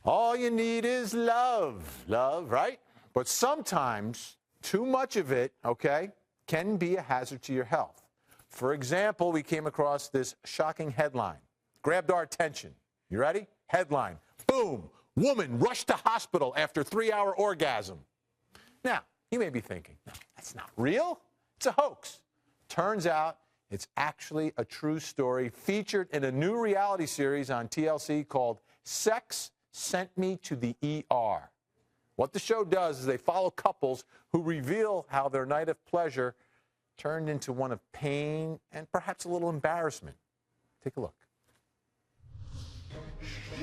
All you need is love, right? But sometimes too much of it, okay, can be a hazard to your health. For example, we came across this shocking headline. Grabbed our attention. You ready? Headline. Boom. Woman rushed to hospital after 3-hour orgasm. Now, you may be thinking, no, that's not real. It's a hoax. Turns out it's actually a true story featured in a new reality series on TLC called Sex Sent Me to the ER. What the show does is they follow couples who reveal how their night of pleasure turned into one of pain and perhaps a little embarrassment. Take a look.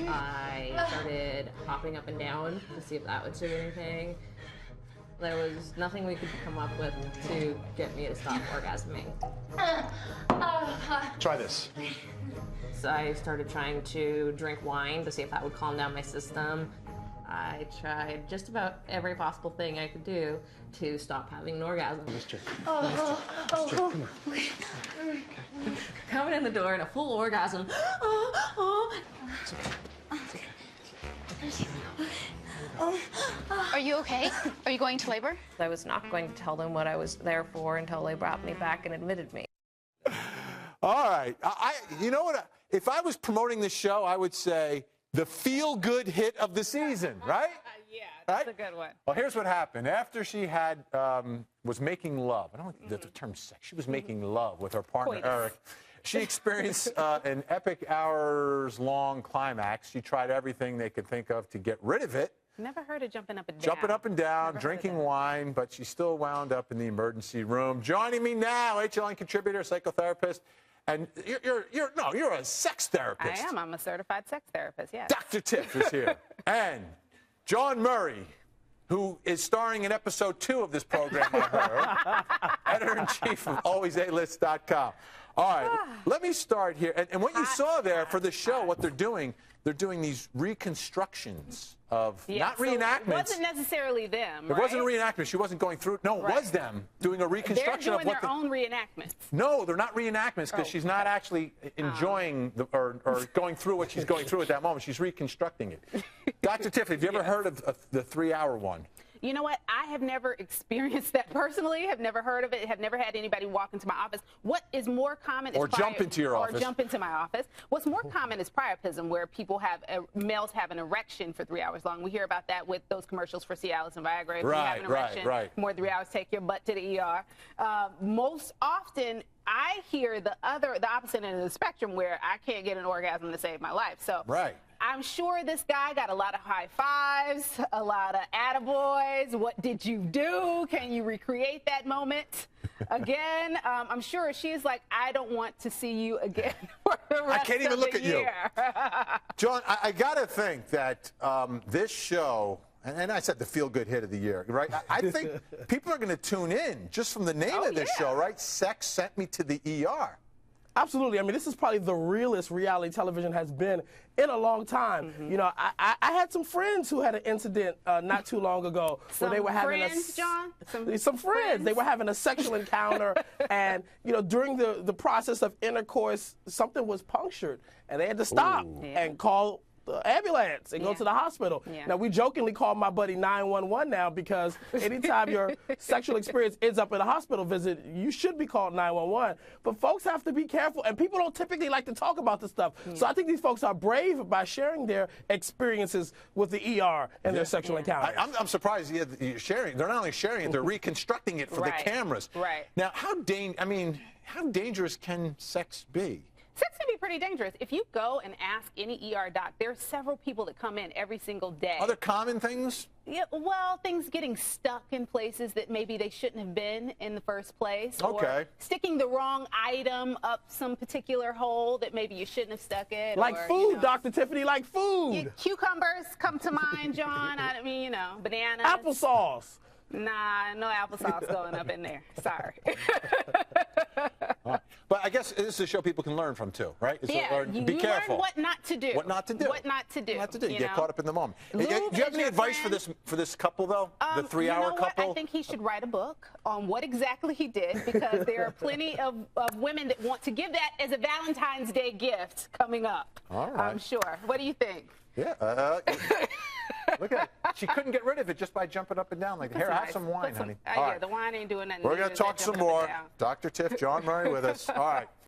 I started hopping up and down to see if that would do anything. There was nothing we could come up with to get me to stop orgasming. Try this. So I started trying to drink wine to see if that would calm down my system. I tried just about every possible thing I could do to stop having an orgasm. Coming in the door in a full orgasm. Are you okay? Are you going to labor? I was not going to tell them what I was there for until they brought me back and admitted me. All right. You know what? If I was promoting this show, I would say the feel-good hit of the season, right? Yeah, that's a good one. Well, here's what happened. After she had was making love, I don't like the term sex. She was making love with her partner, Eric. She experienced an epic hours-long climax. She tried everything they could think of to get rid of it. Never heard of jumping up and down. Jumping up and down, drinking wine, but she still wound up in the emergency room. Joining me now, HLN contributor, psychotherapist, and you're a sex therapist. I am. I'm a certified sex therapist, yes. Dr. Tiff is here. And John Murray, who is starring in episode 2 of this program, I heard, editor-in-chief of alwaysalist.com. All right, let me start here. And what you saw there for the show, what they're doing these reconstructions of, not reenactments. So it wasn't necessarily them, It wasn't a reenactment. She wasn't going through. No, it was them doing a reconstruction of what their own reenactments. No, they're not reenactments because she's not actually enjoying or going through what she's going through at that moment. She's reconstructing it. Dr. Tiffany, have you ever heard of the 3-hour one? You know what? I have never experienced that personally. Have never heard of it. Have never had anybody walk into my office. What is more common is jump into your office. Or jump into my office. What's more common is priapism, where people have males have an erection for 3 hours long. We hear about that with those commercials for Cialis and Viagra. If you have an erection, more than 3 hours, take your butt to the ER. Most often, I hear the opposite end of the spectrum, where I can't get an orgasm to save my life. So. I'm sure this guy got a lot of high fives, a lot of attaboys. What did you do? Can you recreate that moment again? I'm sure she's like, I don't want to see you again for the rest I can't even of look the at year. you. John, I got to think that this show, and I said the feel-good hit of the year, right? I think people are going to tune in just from the name of this show, right? Sex Sent Me to the ER. Absolutely. I mean, this is probably the realest reality television has been in a long time. You know, I had some friends who had an incident not too long ago where they were having some friends. They were having a sexual encounter, and you know, during the process of intercourse, something was punctured, and they had to stop and call the ambulance and go to the hospital. Now, we jokingly call my buddy 911 now, because anytime your sexual experience ends up in a hospital visit, you should be called 911. But folks have to be careful, and people don't typically like to talk about this stuff. So I think these folks are brave by sharing their experiences with the ER and their sexual encounters. I'm surprised you're sharing. They're not only sharing it, they're reconstructing it for the cameras. Now, how dangerous can sex be? Sex can be pretty dangerous. If you go and ask any ER doc, there are several people that come in every single day. Other common things? Yeah, well, things getting stuck in places that maybe they shouldn't have been in the first place. Okay. Or sticking the wrong item up some particular hole that maybe you shouldn't have stuck it. Like food, you know, Dr. Tiffany, like food. Cucumbers come to mind, John. I mean, you know, bananas. Applesauce. Nah, no applesauce going up in there. Sorry. Right. But I guess this is a show people can learn from too, right? It's yeah, be careful. Learn what not to do. What not to do. What not to do. What not to do. You get know? Caught up in the moment. Do you have any advice for this couple though? The 3-hour couple. I think he should write a book on what exactly he did, because there are plenty of women that want to give that as a Valentine's Day gift coming up. All right. I'm sure. What do you think? Yeah. Look at it. She couldn't get rid of it just by jumping up and down. Like, here, have some wine, honey. Yeah, the wine ain't doing nothing. We're going to talk some more. Dr. Tiff, John Murray with us. All right.